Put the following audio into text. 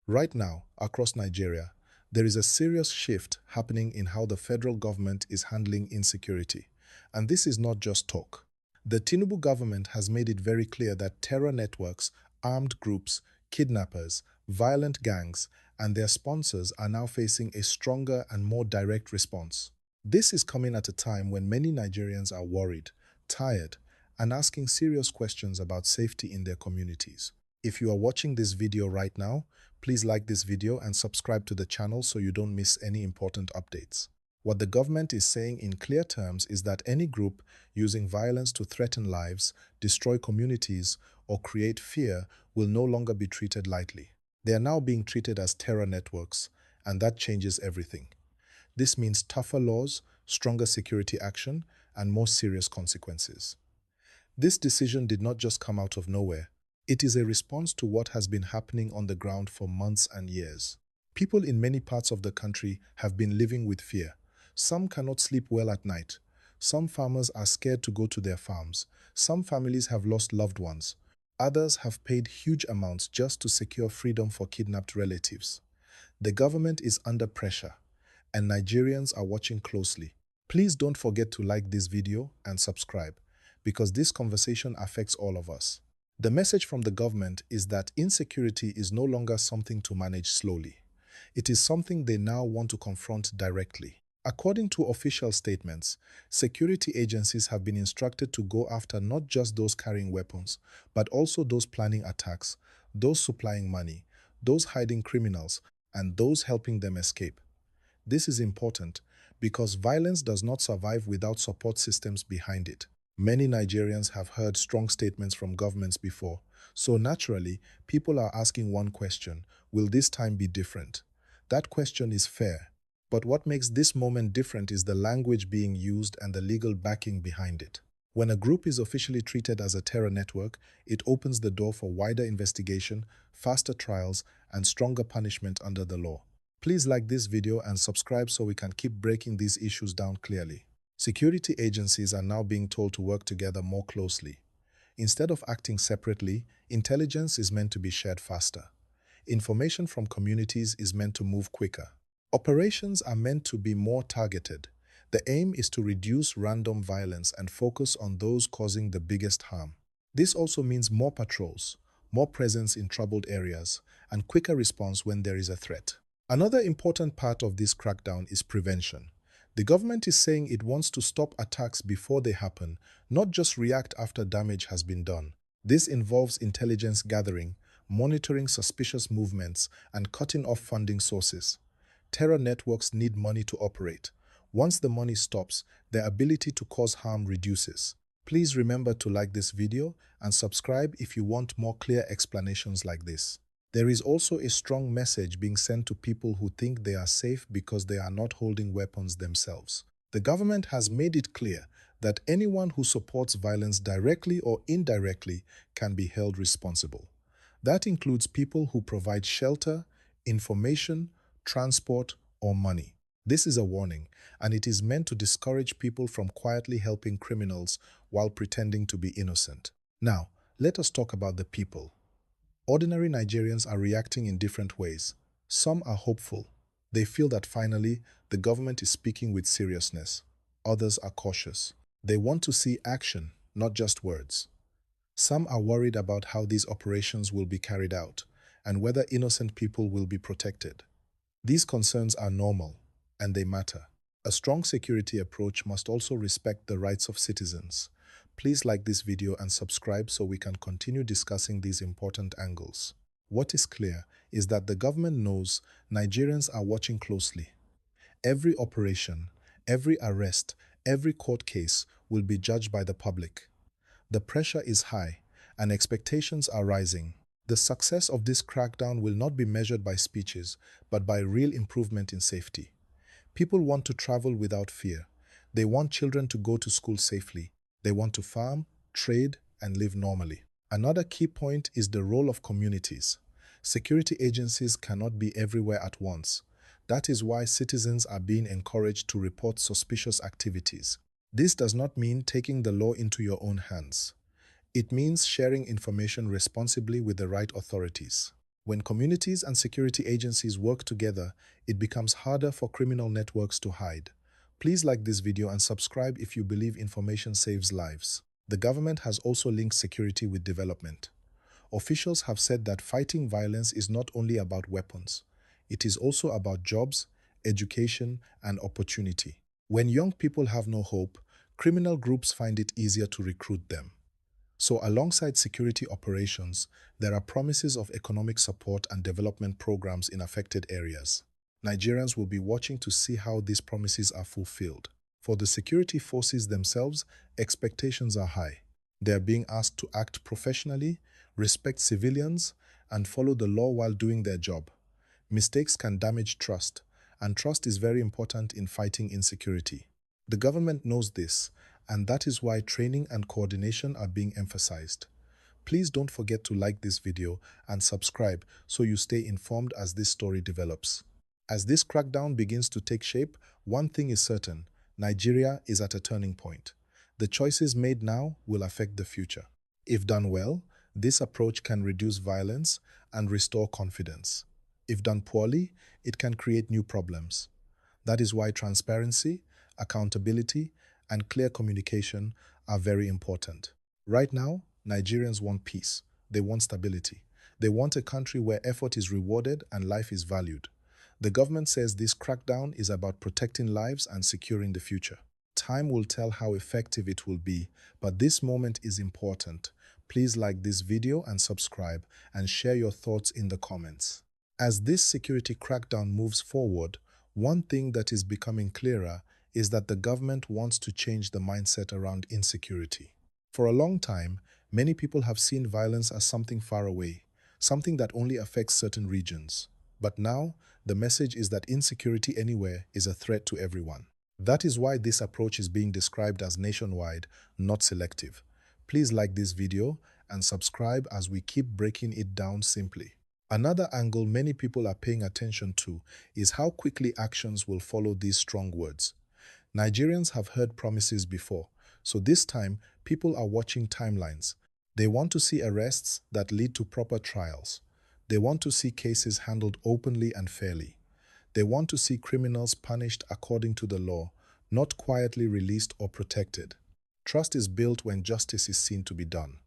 Right now, across Nigeria, there is a serious shift happening in how the federal government is handling insecurity. And this is not just talk. The Tinubu government has made it very clear that terror networks, armed groups, kidnappers, violent gangs, and their sponsors are now facing a stronger and more direct response. This is coming at a time when many Nigerians are worried, tired, and asking serious questions about safety in their communities. If you are watching this video right now, please like this video and subscribe to the channel so you don't miss any important updates. What the government is saying in clear terms is that any group using violence to threaten lives, destroy communities, or create fear will no longer be treated lightly. They are now being treated as terror networks, and that changes everything. This means tougher laws, stronger security action, and more serious consequences. This decision did not just come out of nowhere. It is a response to what has been happening on the ground for months and years. People in many parts of the country have been living with fear. Some cannot sleep well at night. Some farmers are scared to go to their farms. Some families have lost loved ones. Others have paid huge amounts just to secure freedom for kidnapped relatives. The government is under pressure, and Nigerians are watching closely. Please don't forget to like this video and subscribe, because this conversation affects all of us. The message from the government is that insecurity is no longer something to manage slowly. It is something they now want to confront directly. According to official statements, security agencies have been instructed to go after not just those carrying weapons, but also those planning attacks, those supplying money, those hiding criminals, and those helping them escape. This is important because violence does not survive without support systems behind it. Many Nigerians have heard strong statements from governments before, so naturally, people are asking one question: will this time be different? That question is fair, but what makes this moment different is the language being used and the legal backing behind it. When a group is officially treated as a terror network, it opens the door for wider investigation, faster trials, and stronger punishment under the law. Please like this video and subscribe so we can keep breaking these issues down clearly. Security agencies are now being told to work together more closely. Instead of acting separately, intelligence is meant to be shared faster. Information from communities is meant to move quicker. Operations are meant to be more targeted. The aim is to reduce random violence and focus on those causing the biggest harm. This also means more patrols, more presence in troubled areas, and quicker response when there is a threat. Another important part of this crackdown is prevention. The government is saying it wants to stop attacks before they happen, not just react after damage has been done. This involves intelligence gathering, monitoring suspicious movements, and cutting off funding sources. Terror networks need money to operate. Once the money stops, their ability to cause harm reduces. Please remember to like this video and subscribe if you want more clear explanations like this. There is also a strong message being sent to people who think they are safe because they are not holding weapons themselves. The government has made it clear that anyone who supports violence directly or indirectly can be held responsible. That includes people who provide shelter, information, transport, or money. This is a warning, and it is meant to discourage people from quietly helping criminals while pretending to be innocent. Now, let us talk about the people. Ordinary Nigerians are reacting in different ways. Some are hopeful. They feel that finally, the government is speaking with seriousness. Others are cautious. They want to see action, not just words. Some are worried about how these operations will be carried out and whether innocent people will be protected. These concerns are normal, and they matter. A strong security approach must also respect the rights of citizens. Please like this video and subscribe so we can continue discussing these important angles. What is clear is that the government knows Nigerians are watching closely. Every operation, every arrest, every court case will be judged by the public. The pressure is high, and expectations are rising. The success of this crackdown will not be measured by speeches, but by real improvement in safety. People want to travel without fear. They want children to go to school safely. They want to farm, trade, and live normally. Another key point is the role of communities. Security agencies cannot be everywhere at once. That is why citizens are being encouraged to report suspicious activities. This does not mean taking the law into your own hands. It means sharing information responsibly with the right authorities. When communities and security agencies work together, it becomes harder for criminal networks to hide. Please like this video and subscribe if you believe information saves lives. The government has also linked security with development. Officials have said that fighting violence is not only about weapons. It is also about jobs, education, and opportunity. When young people have no hope, criminal groups find it easier to recruit them. So alongside security operations, there are promises of economic support and development programs in affected areas. Nigerians will be watching to see how these promises are fulfilled. For the security forces themselves, expectations are high. They are being asked to act professionally, respect civilians, and follow the law while doing their job. Mistakes can damage trust, and trust is very important in fighting insecurity. The government knows this, and that is why training and coordination are being emphasized. Please don't forget to like this video and subscribe so you stay informed as this story develops. As this crackdown begins to take shape, one thing is certain: Nigeria is at a turning point. The choices made now will affect the future. If done well, this approach can reduce violence and restore confidence. If done poorly, it can create new problems. That is why transparency, accountability, and clear communication are very important. Right now, Nigerians want peace. They want stability. They want a country where effort is rewarded and life is valued. The government says this crackdown is about protecting lives and securing the future. Time will tell how effective it will be, but this moment is important. Please like this video and subscribe, and share your thoughts in the comments. As this security crackdown moves forward, one thing that is becoming clearer is that the government wants to change the mindset around insecurity. For a long time, many people have seen violence as something far away, something that only affects certain regions. But now, the message is that insecurity anywhere is a threat to everyone. That is why this approach is being described as nationwide, not selective. Please like this video and subscribe as we keep breaking it down simply. Another angle many people are paying attention to is how quickly actions will follow these strong words. Nigerians have heard promises before, so this time people are watching timelines. They want to see arrests that lead to proper trials. They want to see cases handled openly and fairly. They want to see criminals punished according to the law, not quietly released or protected. Trust is built when justice is seen to be done.